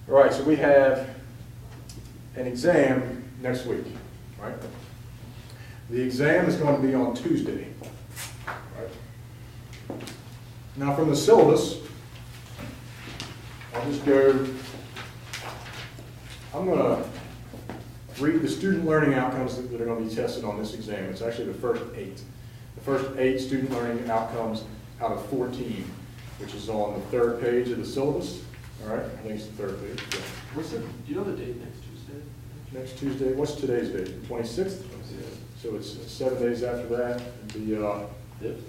All right, so we have an exam next week, right? The exam is going to be on Tuesday, right? Now from the syllabus, I'll just go, I'm going to read the student learning outcomes that are going to be tested on this exam. It's actually the first 8. The first 8 student learning outcomes out of 14, which is on the 3rd page of the syllabus. All right, I think it's the 3rd page. Yeah. Do you know the date next Tuesday? Next Tuesday, what's today's date? 26th? Yeah. So it's 7 days after that. The 5th?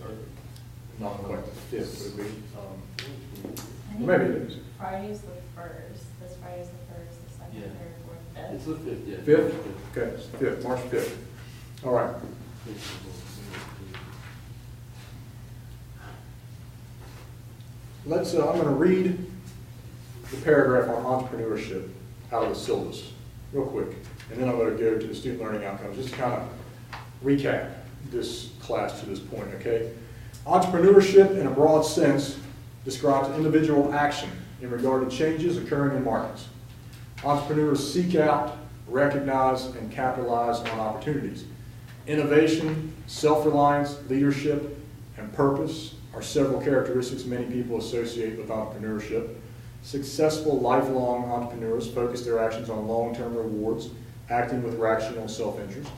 not quite the 5th would it be. I think Maybe it is. Friday's the 1st. This Friday's the 1st, the 2nd, Yeah. 3rd, 4th, 5th. It's the 5th, yeah. 5th? Okay, it's 5th, March 5th. All right. I'm going to read the paragraph on entrepreneurship out of the syllabus real quick, and then I'm going to go to the student learning outcomes, just to kind of recap this class to this point, okay? Entrepreneurship, in a broad sense, describes individual action in regard to changes occurring in markets. Entrepreneurs seek out, recognize, and capitalize on opportunities. Innovation, self-reliance, leadership, and purpose are several characteristics many people associate with entrepreneurship. Successful lifelong entrepreneurs focus their actions on long-term rewards, acting with rational self-interest.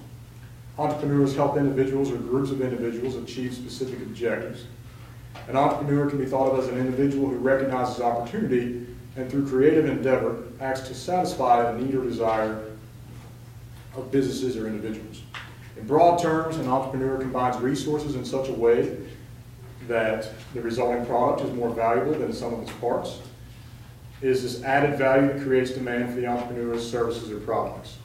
Entrepreneurs help individuals or groups of individuals achieve specific objectives. An entrepreneur can be thought of as an individual who recognizes opportunity and through creative endeavor acts to satisfy a need or desire of businesses or individuals. In broad terms, an entrepreneur combines resources in such a way that the resulting product is more valuable than the sum of its parts. It is this added value that creates demand for the entrepreneur's services or products.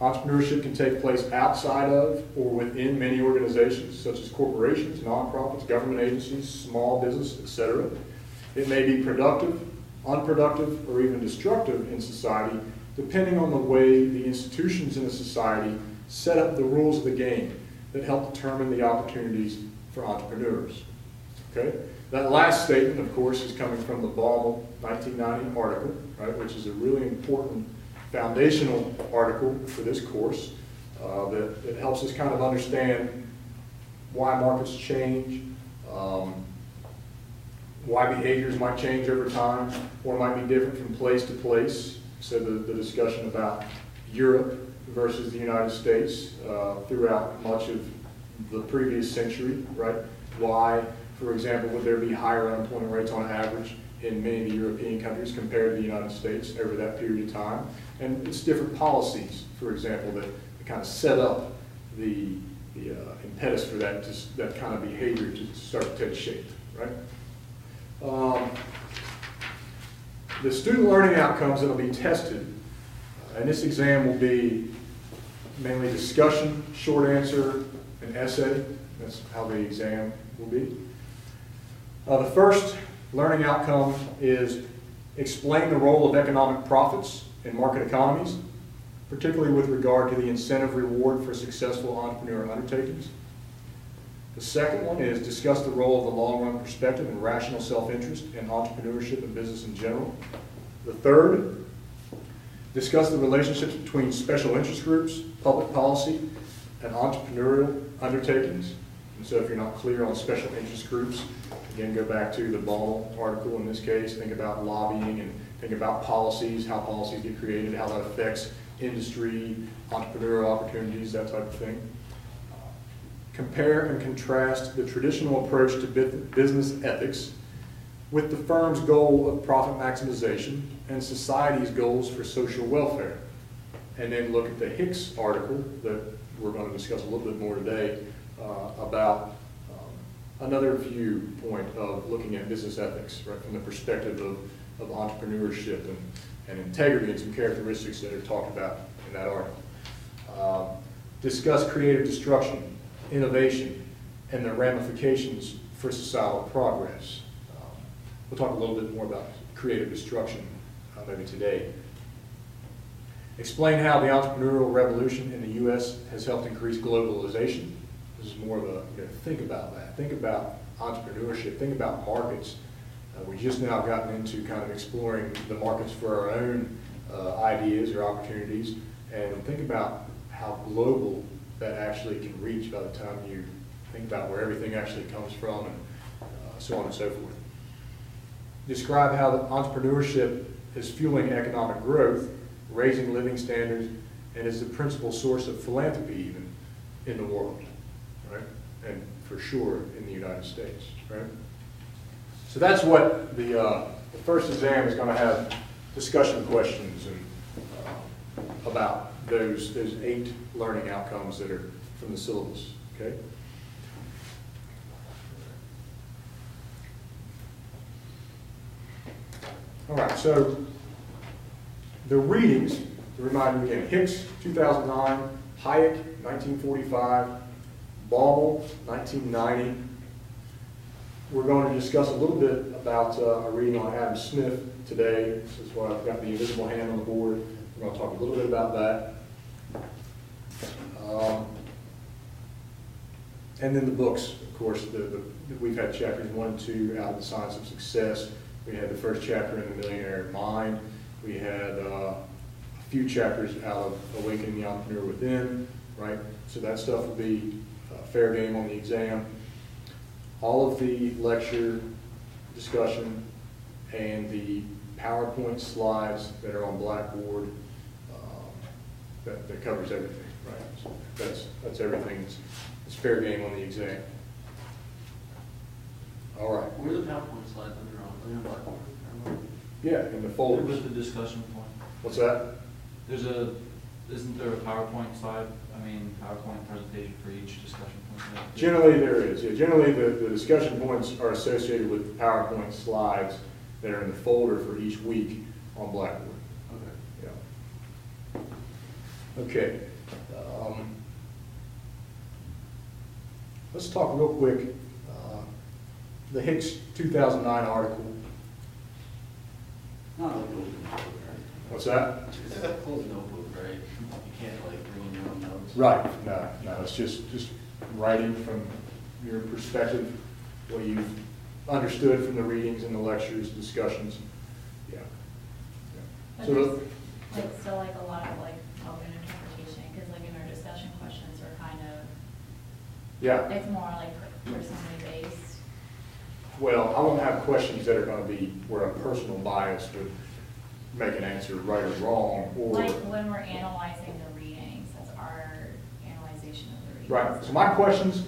Entrepreneurship can take place outside of or within many organizations, such as corporations, nonprofits, government agencies, small business, etc. It may be productive, unproductive, or even destructive in society, depending on the way the institutions in a society set up the rules of the game that help determine the opportunities for entrepreneurs. Okay? That last statement, of course, is coming from the Baumel 1990 article, right, which is a really important foundational article for this course that helps us kind of understand why markets change, why behaviors might change over time, or might be different from place to place. So the discussion about Europe versus the United States throughout much of the previous century, right? Why, for example, would there be higher unemployment rates on average in many of the European countries compared to the United States over that period of time? And it's different policies, for example, that kind of set up the impetus for that kind of behavior to start to take shape, right? The student learning outcomes that will be tested, and this exam will be mainly discussion, short answer, and essay. That's how the exam will be. The first learning outcome is explain the role of economic profits in market economies, particularly with regard to the incentive reward for successful entrepreneurial undertakings. The second one is discuss the role of the long-run perspective and rational self-interest in entrepreneurship and business in general. The third, discuss the relationships between special interest groups, public policy, and entrepreneurial undertakings. And so if you're not clear on special interest groups, again, go back to the Baumel article in this case, think about lobbying and think about policies, how policies get created, how that affects industry, entrepreneurial opportunities, that type of thing. Compare and contrast the traditional approach to business ethics with the firm's goal of profit maximization and society's goals for social welfare. And then look at the Hicks article that we're going to discuss a little bit more today about another viewpoint of looking at business ethics, right, from the perspective of entrepreneurship and integrity and some characteristics that are talked about in that article. Discuss creative destruction, innovation, and the ramifications for societal progress. We'll talk a little bit more about creative destruction maybe today. Explain how the entrepreneurial revolution in the U.S. has helped increase globalization. This is more of a, think about that. Think about entrepreneurship. Think about markets We just now gotten into kind of exploring the markets for our own ideas or opportunities, and think about how global that actually can reach by the time you think about where everything actually comes from, and so on and so forth. Describe how the entrepreneurship is fueling economic growth, raising living standards, and is the principal source of philanthropy even in the world, right? And for sure in the United States, right? So that's what the first exam is going to have discussion questions and about those 8 learning outcomes that are from the syllabus, okay? All right, so the readings, to remind you again, Hicks, 2009, Hayek, 1945, Baumel, 1990. We're going to discuss a little bit about a reading on Adam Smith today. This is why I've got the invisible hand on the board. We're going to talk a little bit about that. And then the books, of course, we've had chapters 1 and 2 out of the Science of Success. We had the first chapter in The Millionaire Mind. We had a few chapters out of Awakening the Entrepreneur Within, right? So that stuff will be fair game on the exam. All of the lecture discussion and the PowerPoint slides that are on Blackboard, that covers everything, right? So that's everything. It's fair game on the exam. All right. Where are the PowerPoint slides under on? Are they on Blackboard? Yeah, in the folders. With the discussion point. What's that? Isn't there a PowerPoint slide, PowerPoint presentation for each discussion point? Generally there is. Yeah, generally the discussion points are associated with the PowerPoint slides that are in the folder for each week on Blackboard. Okay. Yeah. Okay. Let's talk real quick. The Hicks 2009 article. Not like closing notebook, right? What's that? It's a closed notebook, right? You can't like bring in your own notes. Right. No. It's just writing from your perspective, what you've understood from the readings and the lectures, discussions. Yeah. But So there's still a lot of open interpretation, because in our discussion questions are kind of, yeah. it's more personally based. Well, I won't have questions that are going to be where a personal bias would make an answer right or wrong, or When we're analyzing the readings, that's our analyzation of the readings. right. So my questions,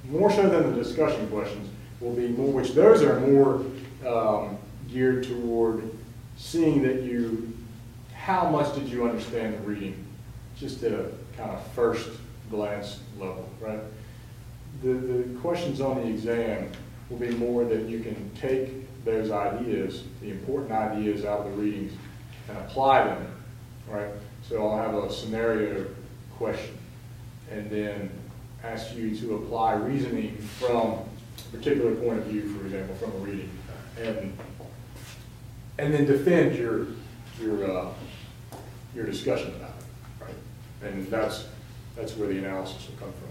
more so than the discussion questions, will be more, which those are more geared toward seeing that how much did you understand the reading, just at a kind of first glance level, right? The questions on the exam will be more that you can take those ideas, the important ideas out of the readings, and apply them, right? So I'll have a scenario question, and then ask you to apply reasoning from a particular point of view, for example, from a reading, and then defend your discussion about it, right? And that's where the analysis will come from.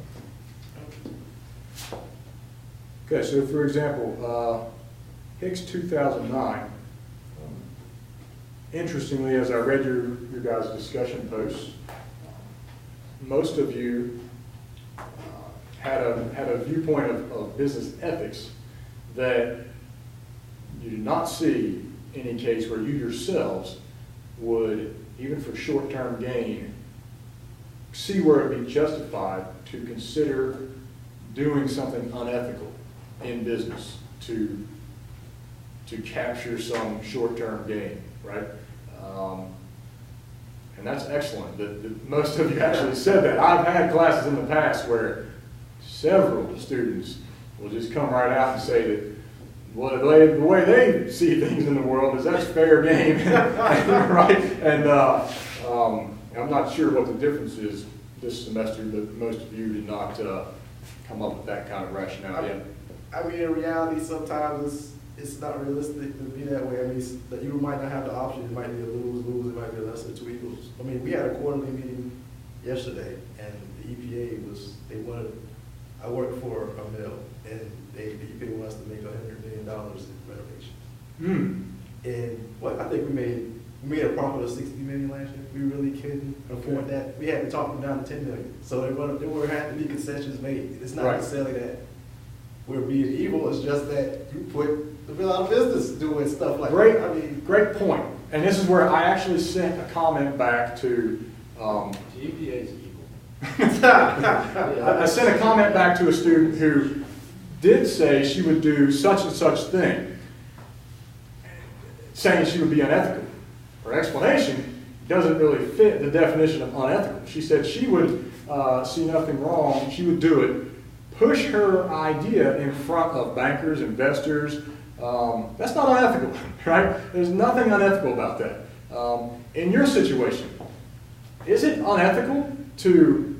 Okay, so for example, Hicks 2009, interestingly, as I read your guys' discussion posts, most of you had a viewpoint of business ethics that you did not see any case where you yourselves would, even for short-term gain, see where it would be justified to consider doing something unethical in business to capture some short-term gain, right? And that's excellent that most of you actually said that. I've had classes in the past where several students will just come right out and say that, well, the way they see things in the world is that's fair game, right? And I'm not sure what the difference is this semester, but most of you did not come up with that kind of rationale yet. In reality, sometimes it's not realistic to be that way. That you might not have the option. It might be a lose-lose. It might be a lesser two evils. We had a quarterly meeting yesterday, and the EPA I work for a mill, and the EPA wants to make $100 million in renovations. Hmm. And what, I think we made a profit of 60 million last year. We really couldn't afford that. We had to talk them down to 10 million. So there were had to be concessions made. It's not Right. necessarily that we're being evil, it's just that you put the mill out of business doing stuff like Great, that. I mean, great point. And this is where I actually sent a comment back to, The EPA is evil. I sent a comment back to a student who did say she would do such and such thing, saying she would be unethical. Her explanation doesn't really fit the definition of unethical. She said she would see nothing wrong, she would do it, push her idea in front of bankers, investors. That's not unethical, right? There's nothing unethical about that. In your situation, is it unethical to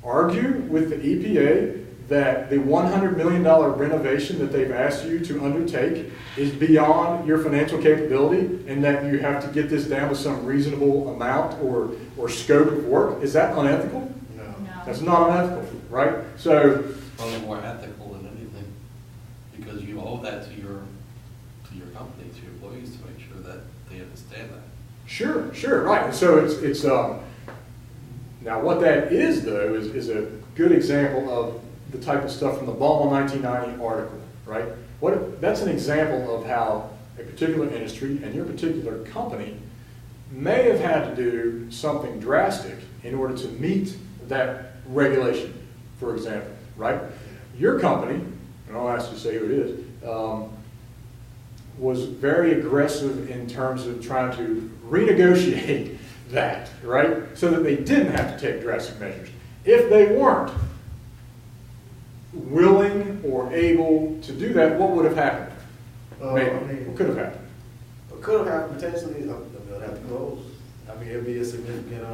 argue with the EPA that the $100 million renovation that they've asked you to undertake is beyond your financial capability and that you have to get this down to some reasonable amount or scope of work? Is that unethical? no. No. That's not unethical, right? So, Probably more ethical than anything, because you owe that to your company, to your employees, to make sure that they understand that. sure, right. So it's now what that is though is a good example of the type of stuff from the Ball 1990 article, right? That's an example of how a particular industry and your particular company may have had to do something drastic in order to meet that regulation, for example, right? Your company, and I'll ask you to say who it is, was very aggressive in terms of trying to renegotiate that, right? So that they didn't have to take drastic measures. If they weren't willing or able to do that, what would have happened? Maybe. What could have happened? What could have happened potentially, the mill have to close. I mean, it'd be a significant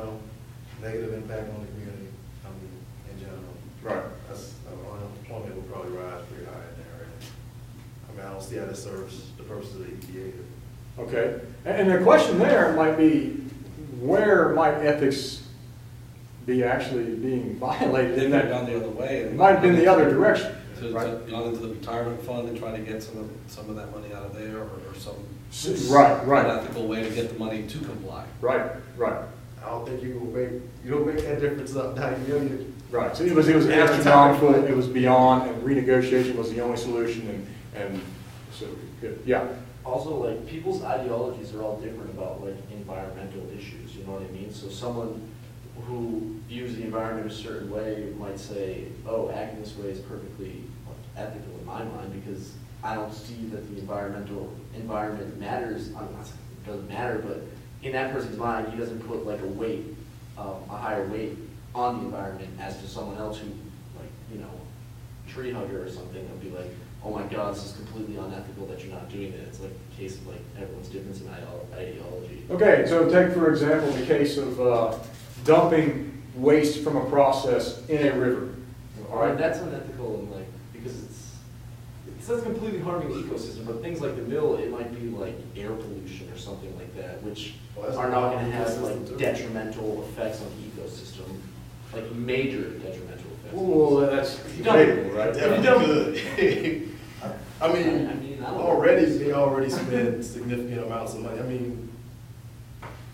negative impact on the community, I mean, in general. Right. That's, unemployment will probably rise pretty high in there. And, I mean, I don't see how that serves the purpose of the EPA. Okay. And the question there might be, where might ethics be actually being violated in They've that? gone the other way. It might have been the other direction, To right? gone into the retirement fund and try to get some of that money out of there, or some Right. unethical way to get the money to comply. Right. I don't think you don't make that difference up 90 million. Right. So it was astronomical, it was beyond, and renegotiation was the only solution, and so, good. Yeah. Also, like, people's ideologies are all different about, like, environmental issues, you know what I mean? So someone who views the environment a certain way might say, oh, acting this way is perfectly ethical in my mind, because I don't see that the environment matters. I'm not saying it doesn't matter, but in that person's mind, he doesn't put, like, a higher weight on the environment as to someone else who, like, you know, tree hugger or something, and be like, oh my God, this is completely unethical that you're not doing it. It's like a case of like everyone's difference in ideology. Okay, so take for example the case of dumping waste from a process in a river. All right, that's unethical and like, because it's not completely harming the ecosystem, but things like the mill, it might be like air pollution or something like that, which Well, that's are not gonna have ecosystem like too. detrimental effects on the ecosystem, like major detrimental effects. Well, that's You don't- debatable, right? Definitely could. I mean, I don't know. already, they already spend significant amounts of money. I mean,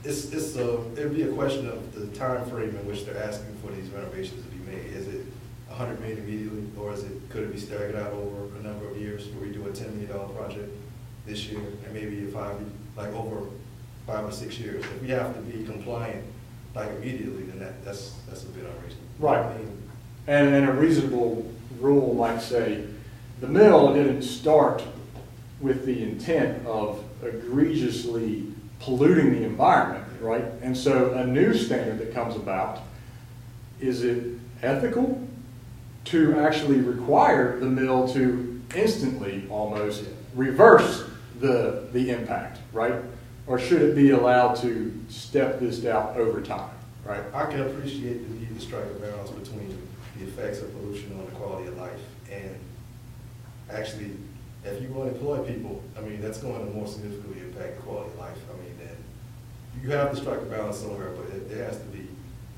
it'd be a question of the time frame in which they're asking for these renovations to be made. Is it 100 million immediately, or could it be staggered out over a number of years, where we do a $10 million project this year, and maybe over 5 or 6 years? If we have to be compliant, like immediately, then that's a bit unreasonable. Right. I mean, And a reasonable rule might say, the mill didn't start with the intent of egregiously polluting the environment, right? And so a new standard that comes about, is it ethical to actually require the mill to instantly almost reverse the impact, right? Or should it be allowed to step this out over time, right? I can appreciate the need to strike a balance between the effects of pollution on the quality of life and actually, if you want to employ people, I mean, that's going to more significantly impact the quality of life. I mean, then you have to strike a balance somewhere, but it has to be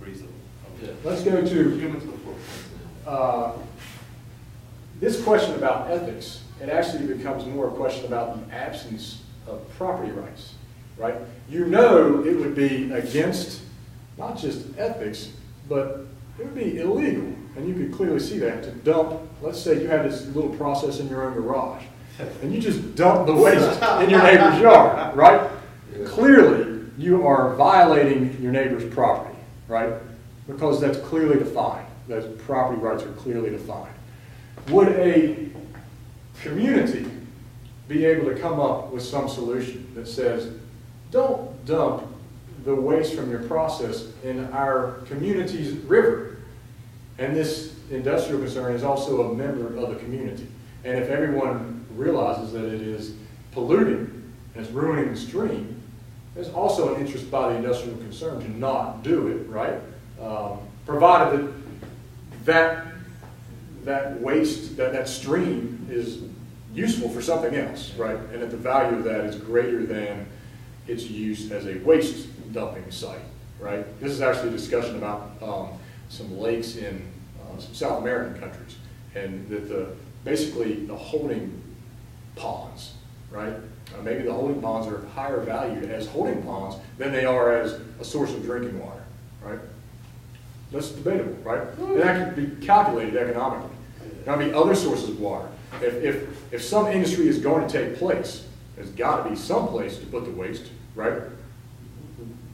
reasonable. I mean, Let's go to Humans before plants now. this question about ethics it actually becomes more a question about the absence of property rights, right? You know it would be against not just ethics, but it would be illegal, and you could clearly see that, to dump, let's say you have this little process in your own garage, and you just dump the waste in your neighbor's yard, right? Clearly, you are violating your neighbor's property, right? Because that's clearly defined. Those property rights are clearly defined. Would a community be able to come up with some solution that says, don't dump the waste from your process in our community's river? And this industrial concern is also a member of the community. And if everyone realizes that it is polluting and it's ruining the stream, there's also an interest by the industrial concern to not do it, right? Provided that waste, that stream is useful for something else, right? And that the value of that is greater than its use as a waste dumping site, right? This is actually a discussion about some lakes in some South American countries, and that basically the holding ponds, right? Maybe the holding ponds are higher valued as holding ponds than they are as a source of drinking water, right? That's debatable, right? And that can be calculated economically. There might be other sources of water. If some industry is going to take place, there's got to be some place to put the waste, right?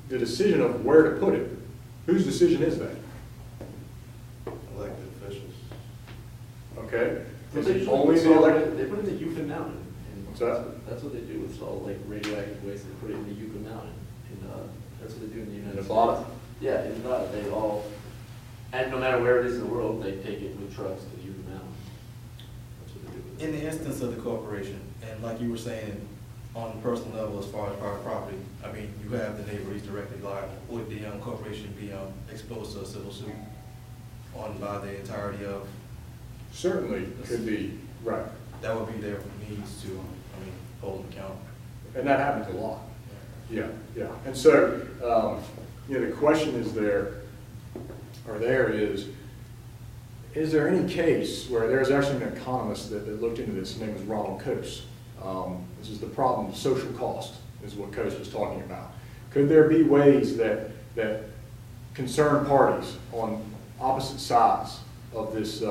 The decision of where to put it, whose decision is that? Elected officials. Okay? But Is they it usually only put the salt elected? in- They put it in the Yukon Mountain. And What's that? That's what they do with salt, like radioactive waste, they put it in the Yukon Mountain. And that's what they do in the United States. Nevada? Yeah, in Nevada, they all, and no matter where it is in the world, they take it with trucks to the Yukon Mountain. That's what they do with it. In the instance of the corporation, and like you were saying, on a personal level as far as private property, I mean, you have the neighbor, he's directly liable. Would the corporation be exposed to a civil suit on by the entirety of? Certainly could be, right. That would be their means to, hold them accountable. And that happens a lot. Yeah, yeah. And so, the question is is there any case where there's actually an economist that looked into this, his name was Ronald Coase. This is the problem of social cost, is what Coase was talking about. Could there be ways that concerned parties on opposite sides of this,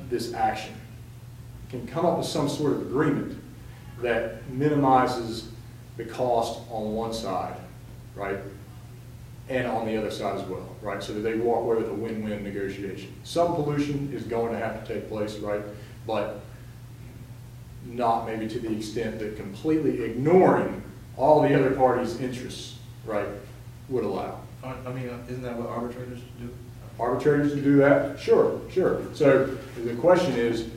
this action can come up with some sort of agreement that minimizes the cost on one side, right, and on the other side as well, right, so that they walk away with a win-win negotiation. Some pollution is going to have to take place, right, but not maybe to the extent that completely ignoring all the other parties' interests, right, would allow. Isn't that what arbitrators do? Arbitrators can do that? Sure, sure. So the question is,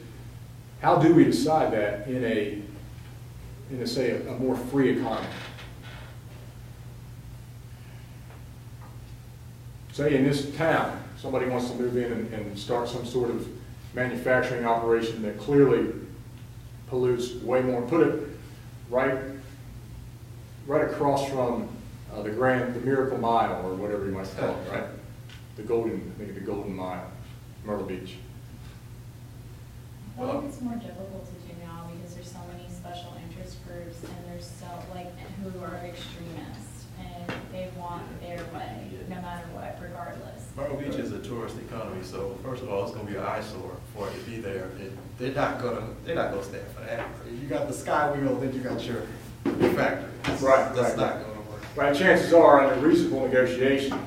how do we decide that in a say, a more free economy? Say in this town, somebody wants to move in and start some sort of manufacturing operation that clearly pollutes way more, put it right across from the Miracle Mile, or whatever you might call it, right? I think of the Golden Mile, Myrtle Beach. I think it's more difficult to do now because there's so many special interest groups and there's who are extremists and they want their way, no matter what, regardless. Myrtle Beach is a tourist economy, so first of all, it's gonna be an eyesore for it to be there. They're not gonna stand for that. You got the sky wheel, then you got your factory. That's not gonna work. Right, chances are, under reasonable negotiation,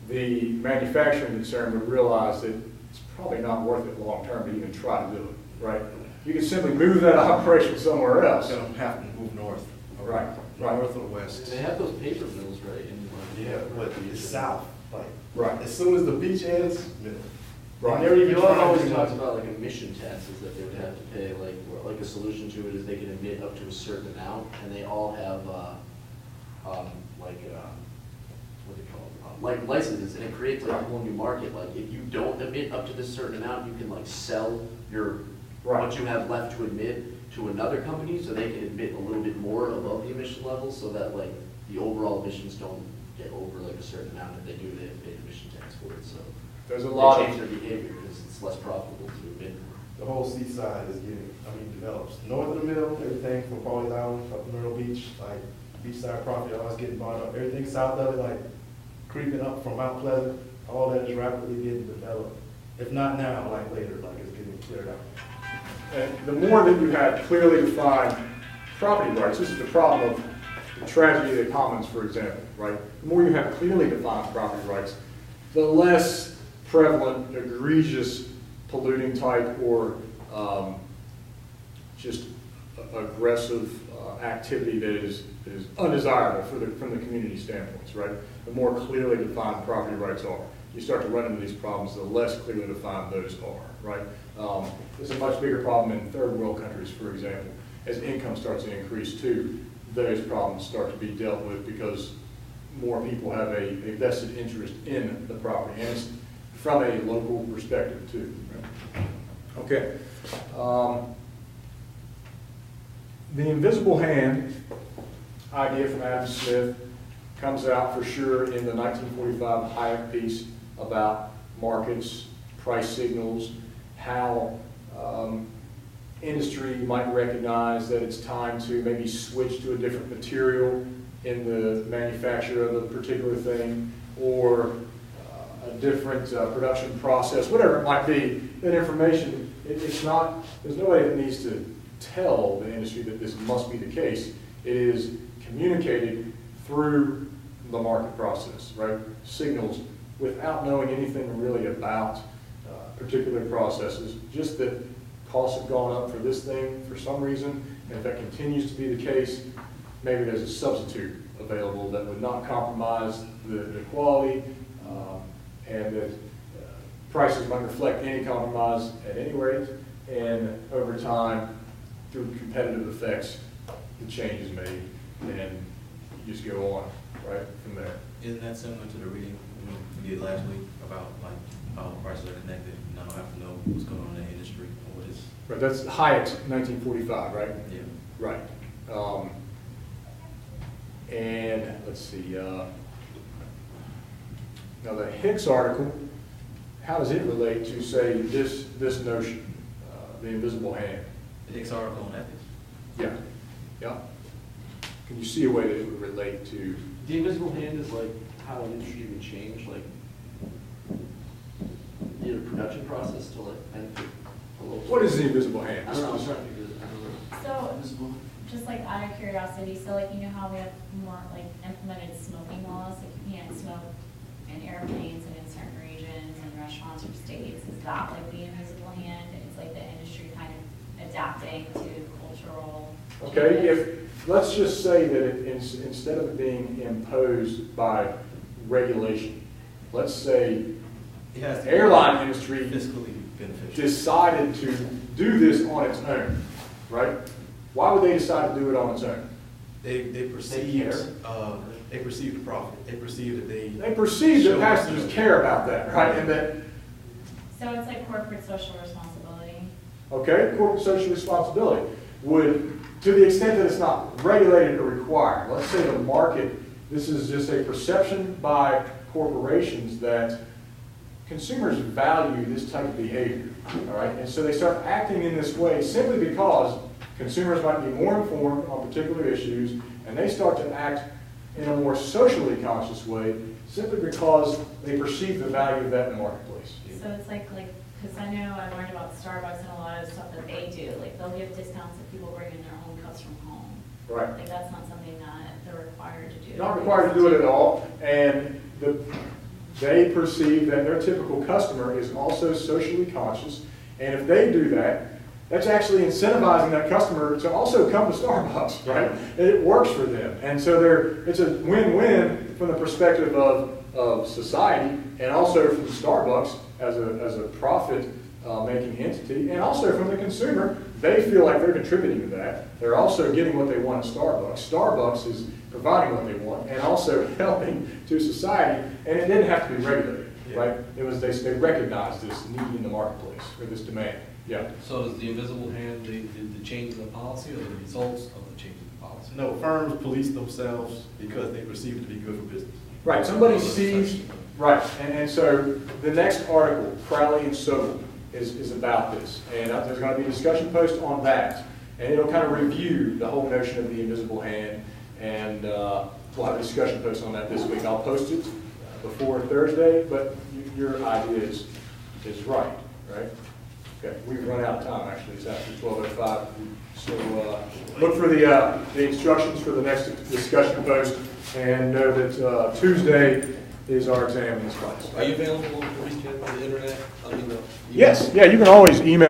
the manufacturing concern would realize that it's probably not worth it long-term to even try to do it, right? You can simply move that operation somewhere else. It's gonna have to move north. Right, right. North or west. They have those paper mills, right? Yeah, but it's south, like, Right. as soon as the beach ends, Right. They're even You trying always to- talks about like emission taxes that they would have to pay, like a solution to it is they can emit up to a certain amount, and they all have, what do you call it? Like licenses, and it creates like a whole new market, like if you don't emit up to this certain amount, you can like sell your, what you have left to emit to another company, so they can emit a little bit more above the emission level, so that like the overall emissions don't get over like a certain amount. If they do, they have to pay an emission tax for it, so. There's a lot They of change their behavior because it's less profitable to emit. the whole seaside is getting, develops. North of the mill, everything from Pawleys Island up to Myrtle Beach, like beachside property, all is getting bought up. Everything south of it, like creeping up from Mount Pleasant, all that is rapidly getting developed. If not now, like later, like it's getting cleared out. And the more that you have clearly defined property rights, this is the problem of the tragedy of the commons, for example, right? The more you have clearly defined property rights, the less prevalent, egregious, polluting type or just aggressive activity that is undesirable from the community standpoints, right? The more clearly defined property rights are. You start to run into these problems, the less clearly defined those are, right? It's a much bigger problem in third world countries, for example. As income starts to increase too, those problems start to be dealt with because more people have a vested interest in the property, and it's from a local perspective too. Right? Okay. The invisible hand idea from Adam Smith comes out for sure in the 1945 Hayek piece about markets, price signals, how industry might recognize that it's time to maybe switch to a different material in the manufacture of a particular thing, or a different production process, whatever it might be. That information, it's not, there's nobody that needs to tell the industry that this must be the case. It is communicated through the market process, right? Signals without knowing anything really about particular processes, just that costs have gone up for this thing for some reason, and if that continues to be the case, maybe there's a substitute available that would not compromise the quality, and that prices might reflect any compromise at any rate, and over time, through competitive effects, the change is made, and you just go on, right, from there. Isn't that similar to the reading we did last week about like how prices are connected? And I don't have to know what's going on in the industry or what is. Right, that's Hayek's 1945, right? Yeah. Right. And let's see, now the Hicks article, how does it relate to, say, this notion, the invisible hand? The Hicks article on ethics? Yeah, yeah. Can you see a way that it would relate to? The invisible hand is like how an industry would change, like the production process to like benefit the local. What is the invisible hand? I don't know, I'm trying to figure this out. So, Invisible. just like out of curiosity, so like, you know how we have more like implemented smoking laws, like you can't smoke in airplanes and in certain regions and restaurants or states, is that like the invisible hand? It's like the industry kind of adapting to cultural Okay, changes? let's just say that instead of it being imposed by regulation, let's say It has to the be airline industry fiscally beneficial. decided to do this on its own, right? Why would they decide to do it on its own? They perceive, they perceive the profit. They perceive that They perceive that passengers care about that, right? And that, So it's like corporate social responsibility. okay, corporate social responsibility would, to the extent that it's not regulated or required, let's say the market, this is just a perception by corporations that consumers value this type of behavior, all right? And so they start acting in this way simply because consumers might be more informed on particular issues, and they start to act in a more socially conscious way simply because they perceive the value of that in the marketplace. So it's like, because I know I learned about Starbucks and a lot of stuff that they do, like they'll give discounts if people bring in their own cups from home. Right. Like that's not something that they're required to do. Not required to do it at all, and they perceive that their typical customer is also socially conscious, and if they do that, that's actually incentivizing that customer to also come to Starbucks, right? It works for them, and so it's a win-win from the perspective of society, and also from Starbucks as a profit-making entity, and also from the consumer. They feel like they're contributing to that. They're also getting what they want at Starbucks. Starbucks is providing what they want and also helping to society, and it didn't have to be regulated, right? It was they recognized this need in the marketplace, or this demand. Yeah. So is the invisible hand the change in the policy or the results of the change in the policy? No, firms police themselves because they perceive it to be good for business. Right, somebody sees, right, and so the next article, Crowley and Sobel, is about this. And there's going to be a discussion post on that. And it'll kind of review the whole notion of the invisible hand. And we'll have a discussion post on that this week. I'll post it before Thursday, but your idea is right, right? Okay, we've run out of time, actually. It's after 12:05. So look for the instructions for the next discussion post, and know that Tuesday is our exam in this class. Are you available to reach out on the internet? I mean, Yes, yeah, you can always email.